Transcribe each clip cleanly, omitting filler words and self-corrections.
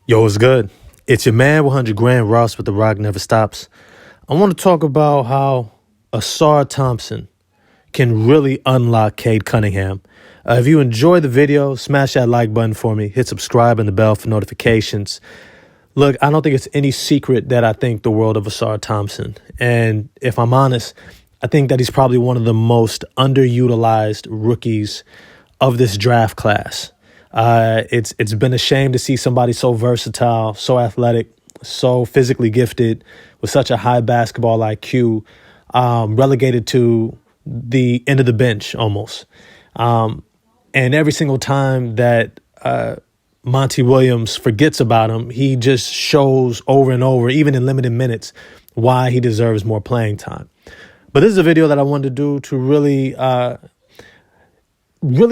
Yo, what's good? It's your man, 100 Grand Ross with The Rock Never Stops. I want to talk about how Ausar Thompson can really unlock Cade Cunningham. If you enjoy the video, smash that like button for me. Hit subscribe and the bell for notifications. Look, I don't think it's any secret that I think the world of Ausar Thompson. And if I'm honest, I think that he's probably one of the most underutilized rookies of this draft class. It's been a shame to see somebody so versatile, so athletic, so physically gifted, with such a high basketball IQ, relegated to the end of the bench almost. And every single time that Monty Williams forgets about him, he just shows over and over, even in limited minutes, why he deserves more playing time. But this is a video that I wanted to do to really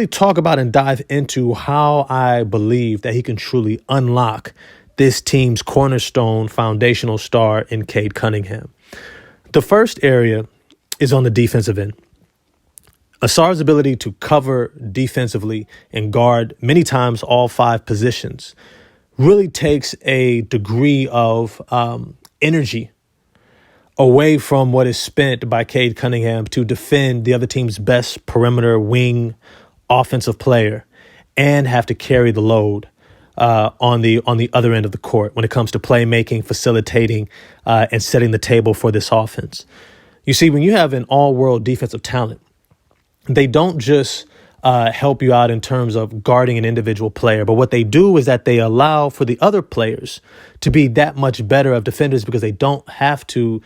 talk about and dive into how I believe that he can truly unlock this team's cornerstone foundational star in Cade Cunningham. The first area is on the defensive end. Ausar's ability to cover defensively and guard many times all five positions really takes a degree of energy away from what is spent by Cade Cunningham to defend the other team's best perimeter wing offensive player and have to carry the load on the other end of the court when it comes to playmaking, facilitating, and setting the table for this offense. You see, when you have an all-world defensive talent, they don't just help you out in terms of guarding an individual player, but what they do is that they allow for the other players to be that much better of defenders because they don't have to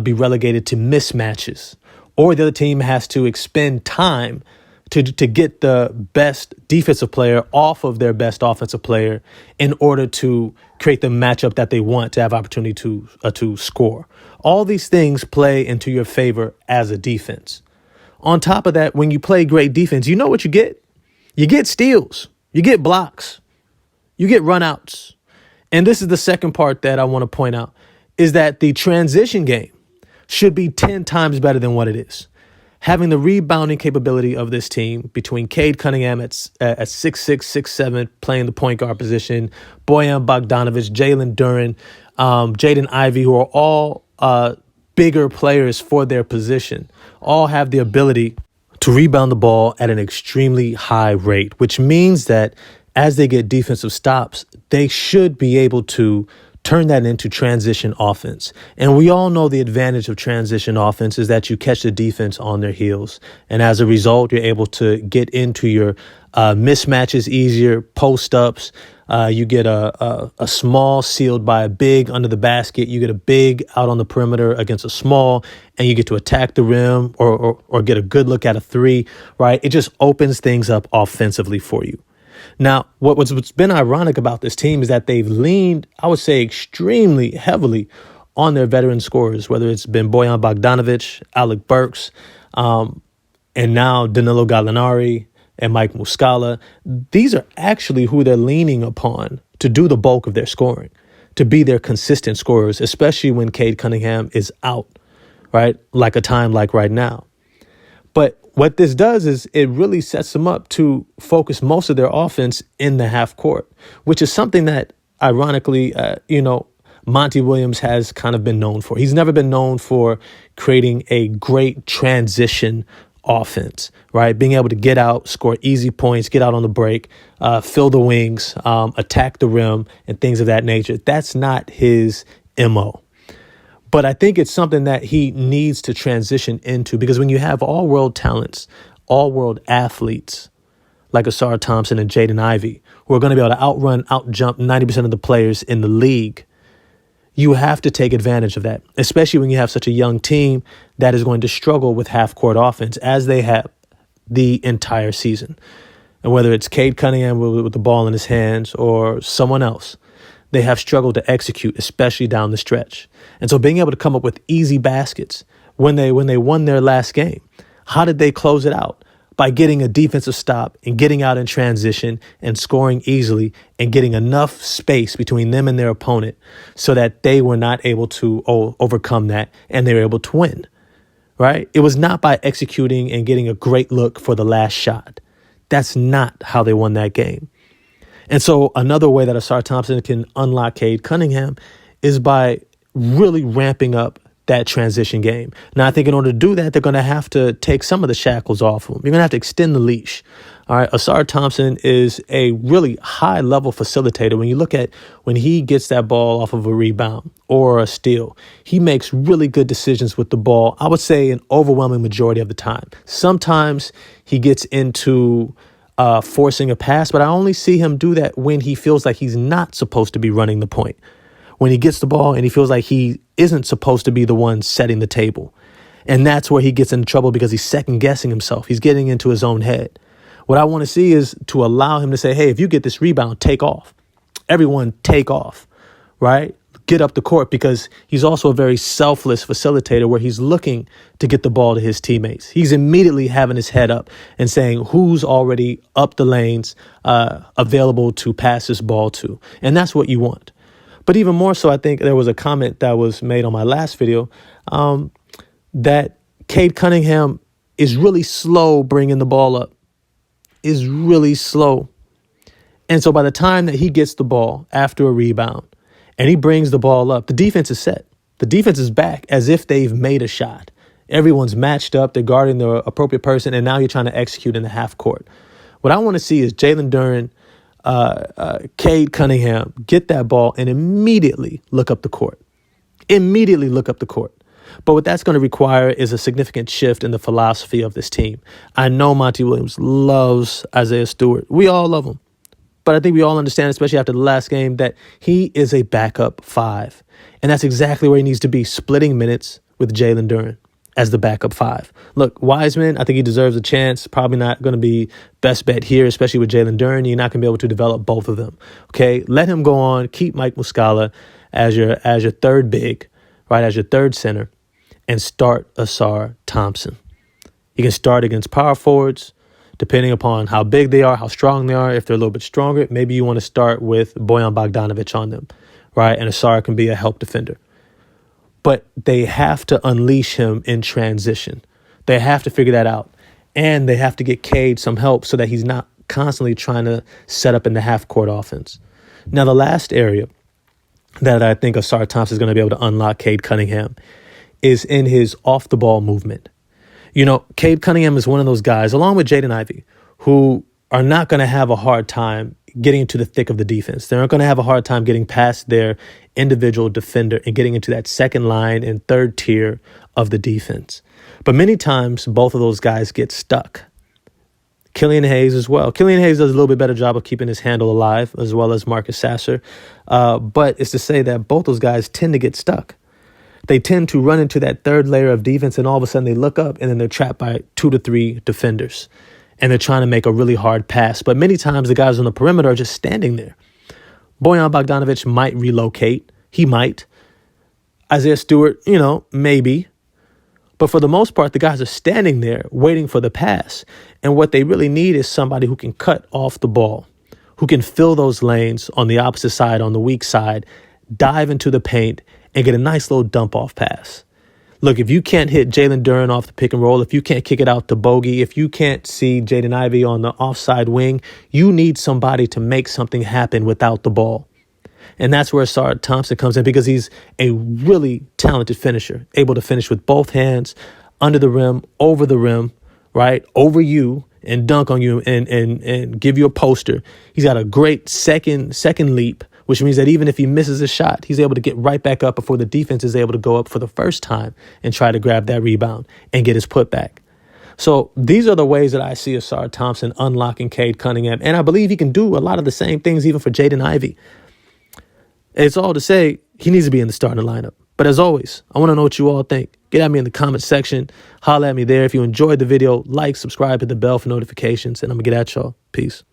be relegated to mismatches, or the other team has to expend time to get the best defensive player off of their best offensive player in order to create the matchup that they want to have opportunity to score. All these things play into your favor as a defense. On top of that, when you play great defense, you know what you get? You get steals, you get blocks, you get runouts. And this is the second part that I want to point out, is that the transition game should be 10 times better than what it is. Having the rebounding capability of this team between Cade Cunningham at 6'6", 6'7", playing the point guard position, Bojan Bogdanovic, Jalen Duren, Jaden Ivey, who are all bigger players for their position, all have the ability to rebound the ball at an extremely high rate, which means that as they get defensive stops, they should be able to turn that into transition offense. And we all know the advantage of transition offense is that you catch the defense on their heels. And as a result, you're able to get into your mismatches easier, post-ups. You get a small sealed by a big under the basket. You get a big out on the perimeter against a small, and you get to attack the rim or get a good look at a three, right? It just opens things up offensively for you. Now, what's been ironic about this team is that they've leaned, I would say, extremely heavily on their veteran scorers, whether it's been Bojan Bogdanovic, Alec Burks, and now Danilo Gallinari and Mike Muscala. These are actually who they're leaning upon to do the bulk of their scoring, to be their consistent scorers, especially when Cade Cunningham is out, right? Like a time like right now. But what this does is it really sets them up to focus most of their offense in the half court, which is something that, ironically, Monty Williams has kind of been known for. He's never been known for creating a great transition offense, right? Being able to get out, score easy points, get out on the break, fill the wings, attack the rim, and things of that nature. That's not his MO. But I think it's something that he needs to transition into, because when you have all-world talents, all-world athletes like Ausar Thompson and Jaden Ivey, who are going to be able to outrun, outjump 90% of the players in the league, you have to take advantage of that, especially when you have such a young team that is going to struggle with half-court offense as they have the entire season. And whether it's Cade Cunningham with the ball in his hands or someone else, they have struggled to execute, especially down the stretch. And so being able to come up with easy baskets when they won their last game, how did they close it out? By getting a defensive stop and getting out in transition and scoring easily and getting enough space between them and their opponent so that they were not able to overcome that and they were able to win, right? It was not by executing and getting a great look for the last shot. That's not how they won that game. And so another way that Ausar Thompson can unlock Cade Cunningham is by really ramping up that transition game. Now, I think in order to do that, they're going to have to take some of the shackles off of him. You're going to have to extend the leash. All right. Ausar Thompson is a really high level facilitator. When you look at when he gets that ball off of a rebound or a steal, he makes really good decisions with the ball. I would say an overwhelming majority of the time. Sometimes he gets into forcing a pass, but I only see him do that when he feels like he's not supposed to be running the point. When he gets the ball and he feels like he isn't supposed to be the one setting the table. And that's where he gets into trouble because he's second guessing himself. He's getting into his own head. What I want to see is to allow him to say, hey, if you get this rebound, take off. Everyone take off, right? Get up the court, because he's also a very selfless facilitator where he's looking to get the ball to his teammates. He's immediately having his head up and saying who's already up the lanes available to pass this ball to. And that's what you want. But even more so, I think there was a comment that was made on my last video that Cade Cunningham is really slow bringing the ball up, is really slow. And so by the time that he gets the ball after a rebound and he brings the ball up, the defense is set. The defense is back as if they've made a shot. Everyone's matched up. They're guarding the appropriate person. And now you're trying to execute in the half court. What I want to see is Jalen Duren, Cade Cunningham get that ball and immediately look up the court. Immediately look up the court. But what that's going to require is a significant shift in the philosophy of this team. I know Monty Williams loves Isaiah Stewart. We all love him. But I think we all understand, especially after the last game, that he is a backup five. And that's exactly where he needs to be, splitting minutes with Jalen Duren as the backup five. Look, Wiseman, I think he deserves a chance. Probably not going to be best bet here, especially with Jalen Duren. You're not going to be able to develop both of them. Okay, let him go on. Keep Mike Muscala as your third big, right, as your third center, and start Ausar Thompson. You can start against power forwards, depending upon how big they are, how strong they are. If they're a little bit stronger, maybe you want to start with Bojan Bogdanovic on them, right? And Ausar can be a help defender. But they have to unleash him in transition. They have to figure that out. And they have to get Cade some help so that he's not constantly trying to set up in the half-court offense. Now, the last area that I think Ausar Thompson is going to be able to unlock Cade Cunningham is in his off-the-ball movement. You know, Cade Cunningham is one of those guys, along with Jaden Ivey, who are not going to have a hard time getting into the thick of the defense. They're not going to have a hard time getting past their individual defender and getting into that second line and third tier of the defense. But many times, both of those guys get stuck. Killian Hayes as well. Killian Hayes does a little bit better job of keeping his handle alive, as well as Marcus Sasser. But it's to say that both those guys tend to get stuck. They tend to run into that third layer of defense, and all of a sudden they look up and then they're trapped by 2 to 3 defenders. And they're trying to make a really hard pass. But many times the guys on the perimeter are just standing there. Bojan Bogdanovic might relocate. He might. Isaiah Stewart, maybe. But for the most part, the guys are standing there waiting for the pass. And what they really need is somebody who can cut off the ball, who can fill those lanes on the opposite side, on the weak side, dive into the paint, and get a nice little dump-off pass. Look, if you can't hit Jalen Duren off the pick and roll, if you can't kick it out to Bogey, if you can't see Jaden Ivey on the offside wing, you need somebody to make something happen without the ball. And that's where Ausar Thompson comes in, because he's a really talented finisher, able to finish with both hands, under the rim, right? Over you, and dunk on you and give you a poster. He's got a great second leap, which means that even if he misses a shot, he's able to get right back up before the defense is able to go up for the first time and try to grab that rebound and get his putback. So these are the ways that I see Ausar Thompson unlocking Cade Cunningham. And I believe he can do a lot of the same things even for Jaden Ivey. It's all to say he needs to be in the starting lineup. But as always, I want to know what you all think. Get at me in the comment section. Holler at me there. If you enjoyed the video, like, subscribe, hit the bell for notifications, and I'm going to get at y'all. Peace.